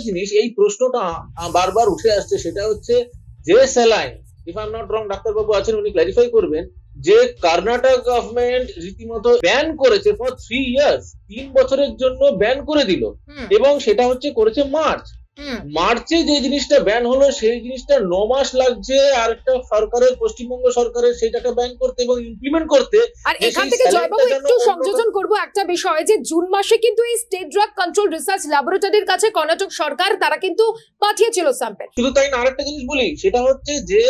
জিনিস, এই প্রশ্নটা বারবার উঠে আসছে, সেটা হচ্ছে যে saline, if I am not wrong, ডাক্তারবাবু আছেন উনি ক্লারিফাই করবেন, যে কর্ণাটক গভর্নমেন্ট রীতিমতো ব্যান করেছে ফর 3 ইয়ার্স, 3 বছরের জন্য ব্যান করে দিল, এবং সেটা হচ্ছে করেছে মার্চে যে জিনিসটা ব্যান হলো সেই জিনিসটা 9 মাস লাগছে আর একটা সরকারের, পশ্চিমবঙ্গ সরকারের সেটাকে ব্যান করতে এবং ইমপ্লিমেন্ট করতে। আর এখান থেকে জয়বাবু একটু সংযোজন করব একটা বিষয়, যে জুন মাসে কিন্তু এই স্টেট ড্রাগ কন্ট্রোল রিসার্চ ল্যাবরেটরির কাছে কর্ণাটক সরকার তারা কিন্তু পাঠিয়েছিল স্যাম্পল। শুধু তাই না, আরেকটা জিনিস বলি, সেটা হচ্ছে যে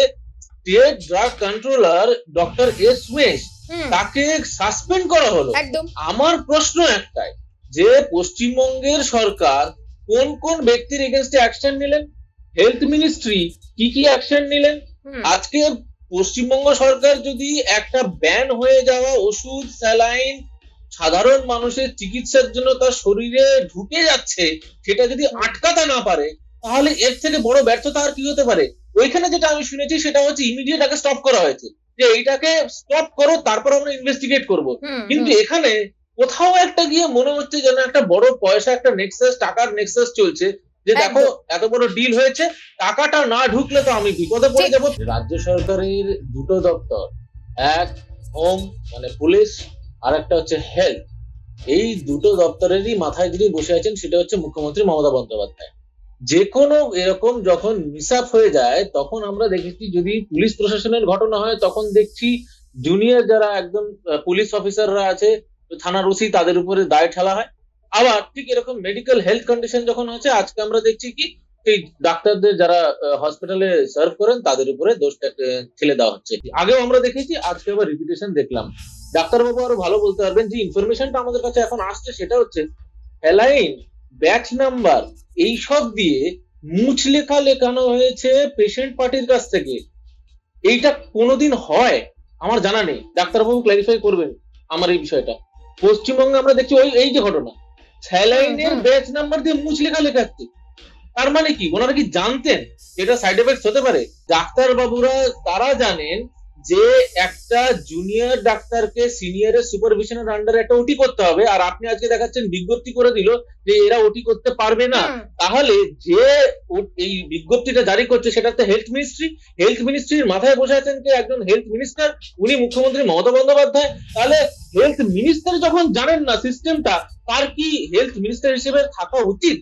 state drug controller doctor S Umesh, তাকে সাসপেন্ড করা হলো। একদম। আমার প্রশ্ন একটাই, যে পশ্চিমবঙ্গের সরকার কোন কোন ব্যক্তির এগেইনস্টে অ্যাকশন নিলেন, হেলথ মিনিস্ট্রি কি কি অ্যাকশন নিলেন? আজকে পশ্চিমবঙ্গ সরকার যদি একটা ব্যান হয়ে যাওয়া ওষুধ, স্যালাইন সাধারণ মানুষের চিকিৎসার জন্য তার শরীরে ঢুকে যাচ্ছে, সেটা যদি আটকাতে না পারে, তাহলে এর থেকে বড় ব্যর্থতা আর কি হতে পারে? ওইখানে যেটা আমি শুনেছি সেটা হচ্ছে ইমিডিয়েট আগে স্টপ করা হয়েছে, যে এইটাকে স্টপ করো, তারপর আমরা ইনভেস্টিগেট করব। কিন্তু এখানে কোথাও একটা গিয়ে মনে হচ্ছে যেন একটা বড় পয়সা, একটা নেক্সাস, টাকার নেক্সাস চলছে, যে দেখো এত বড় ডিল হয়েছে, টাকাটা না ঢুকলে তো আমি বিপদে পড়ে যাব। রাজ্য সরকারের দুটো দপ্তর, এক হোম মানে পুলিশ, আর একটা হচ্ছে হেলথ, এই দুটো দপ্তরেরই মাথায় যিনি বসে আছেন সেটা হচ্ছে মুখ্যমন্ত্রী মমতা বন্দ্যোপাধ্যায়। যে কোনো এরকম যখন মিসআপ হয়ে যায়, তখন আমরা দেখেছি, যদি পুলিশ প্রশাসনের ঘটনা হয় তখন দেখছি জুনিয়র যারা একদম পুলিশ অফিসাররা আছে, থানার ওসি, তাদের উপরে দায় ঠেলা হয়। আবার ঠিক এরকম মেডিকেল হেলথ কন্ডিশন যখন হচ্ছে, আজকে আমরা দেখছি কি এই ডাক্তারদের যারা হসপিটালে সার্ভ করেন তাদের উপরে দোষটা ঠেলে দেওয়া হচ্ছে। আগেও আমরা দেখেছি, আজকে আবার রিপিটেশন দেখলাম। ডাক্তারবাবু আরো ভালো বলতে পারবেন, যে ইনফরমেশনটা আমাদের কাছে এখন আসছে সেটা হচ্ছে স্যালাইন, ব্যাচ নাম্বার, এইসব দিয়ে মুচলেখা লেখানো হয়েছে পেশেন্ট পার্টির কাছ থেকে। এইটা কোনোদিন হয় আমার জানা নেই, ডাক্তারবাবু ক্লারিফাই করবেন আমার এই বিষয়টা। পশ্চিমবঙ্গে আমরা দেখছি ওই এই যে ঘটনা, স্যালাইনের ব্যাচ নাম্বার দিয়ে মুচলেখা লেখাচ্ছে। তার মানে কি, ওনারা কি জানতেন এটা সাইড এফেক্টস হতে পারে? ডাক্তারবাবুরা তারা জানেন যে একটা জুনিয়র ডাক্তারকে সিনিয়রের সুপারভিশনের আন্ডারে একটা ওটি করতে হবে, আর আপনি আজকে দেখাচ্ছেন বিজ্ঞপ্তি করে দিল যে এরা ওটি করতে পারবে না। তাহলে যে এই বিজ্ঞপ্তিটা জারি করছে সেটা তো হেলথ মিনিস্ট্রি। হেলথ মিনিস্ট্রির মাথায় বসে আছেন কে? একজন হেলথ মিনিস্টার, উনি মুখ্যমন্ত্রী মমতা বন্দ্যোপাধ্যায়। তাহলে হেলথ মিনিস্টার যখন জানেন না সিস্টেমটা, তার কি হেলথ মিনিস্টার হিসেবে থাকা উচিত?